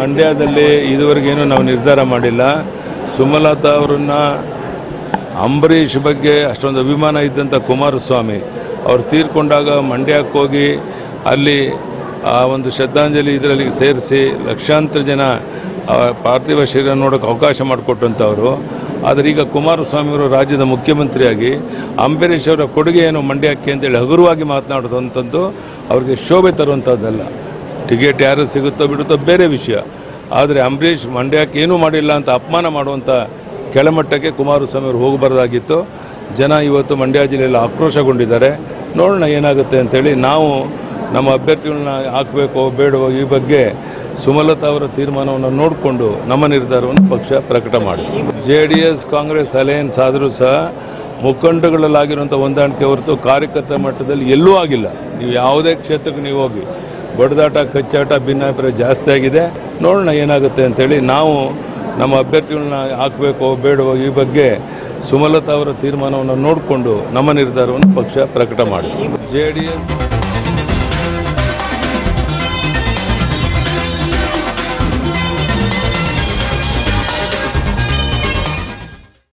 ಮಂಡ್ಯದಲ್ಲಿ ಇದುವರೆಗೇನು ನಾವು ನಿರ್ಧಾರ ಮಾಡಿಲ್ಲ. ಸುಮಲತಾ ಅವರನ್ನ ಅಂಬರೀಷ್ ಬಗ್ಗೆ ಅಷ್ಟೊಂದು ಅಭಿಮಾನ ಇದ್ದಂಥ ಕುಮಾರಸ್ವಾಮಿ ಅವರು ತೀರ್ಕೊಂಡಾಗ ಮಂಡ್ಯಕ್ಕೆ ಹೋಗಿ ಅಲ್ಲಿ ಆ ಒಂದು ಶ್ರದ್ಧಾಂಜಲಿ ಇದರಲ್ಲಿ ಸೇರಿಸಿ ಲಕ್ಷಾಂತರ ಜನ ಪಾರ್ಥಿವ ಶರೀರ ನೋಡೋಕ್ಕೆ ಅವಕಾಶ ಮಾಡಿಕೊಟ್ಟಂಥವರು. ಆದರೆ ಈಗ ಕುಮಾರಸ್ವಾಮಿ ಅವರು ರಾಜ್ಯದ ಮುಖ್ಯಮಂತ್ರಿಯಾಗಿ ಅಂಬರೀಷ್ ಅವರ ಕೊಡುಗೆ ಏನು ಮಂಡ್ಯಕ್ಕೆ ಅಂತೇಳಿ ಹಗುರವಾಗಿ ಮಾತನಾಡೋದಂಥದ್ದು ಅವ್ರಿಗೆ ಶೋಭೆ ತರುವಂಥದ್ದಲ್ಲ. ಟಿಕೆಟ್ ಯಾರು ಸಿಗುತ್ತೋ ಬಿಡುತ್ತೋ ಬೇರೆ ವಿಷಯ. ಆದರೆ ಅಂಬರೀಷ್ ಮಂಡ್ಯಕ್ಕೆ ಏನೂ ಮಾಡಿಲ್ಲ ಅಂತ ಅಪಮಾನ ಮಾಡುವಂಥ ಕೆಳಮಟ್ಟಕ್ಕೆ ಕುಮಾರಸ್ವಾಮಿ ಅವರು ಹೋಗಬಾರ್ದಾಗಿತ್ತು. ಜನ ಇವತ್ತು ಮಂಡ್ಯ ಜಿಲ್ಲೆಯಲ್ಲಿ ಆಕ್ರೋಶಗೊಂಡಿದ್ದಾರೆ. ನೋಡೋಣ ಏನಾಗುತ್ತೆ ಅಂಥೇಳಿ. ನಾವು ನಮ್ಮ ಅಭ್ಯರ್ಥಿಗಳನ್ನ ಹಾಕಬೇಕೋ ಬೇಡವೋ ಈ ಬಗ್ಗೆ ಸುಮಲತಾ ಅವರ ತೀರ್ಮಾನವನ್ನು ನೋಡಿಕೊಂಡು ನಮ್ಮ ನಿರ್ಧಾರವನ್ನು ಪಕ್ಷ ಪ್ರಕಟ ಮಾಡಿ. JDS ಕಾಂಗ್ರೆಸ್ ಅಲಯನ್ಸ್ ಆದರೂ ಸಹ ಮುಖಂಡಗಳಲ್ಲಾಗಿರುವಂಥ ಹೊಂದಾಣಿಕೆ ಹೊರತು ಕಾರ್ಯಕರ್ತರ ಮಟ್ಟದಲ್ಲಿ ಎಲ್ಲೂ ಆಗಿಲ್ಲ. ನೀವು ಯಾವುದೇ ಕ್ಷೇತ್ರಕ್ಕೆ ನೀವು ಹೋಗಿ ಬಡದಾಟ ಕಚ್ಚಾಟ ಭಿನ್ನಾಭಿಪ್ರಾಯ ಜಾಸ್ತಿ ಆಗಿದೆ. ನೋಡೋಣ ಏನಾಗುತ್ತೆ ಅಂಥೇಳಿ. ನಾವು ನಮ್ಮ ಅಭ್ಯರ್ಥಿಗಳನ್ನ ಹಾಕಬೇಕೋ ಬೇಡವೋ ಈ ಬಗ್ಗೆ ಸುಮಲತಾ ಅವರ ತೀರ್ಮಾನವನ್ನು ನೋಡಿಕೊಂಡು ನಮ್ಮ ನಿರ್ಧಾರವನ್ನು ಪಕ್ಷ ಪ್ರಕಟ ಮಾಡಿ. JDS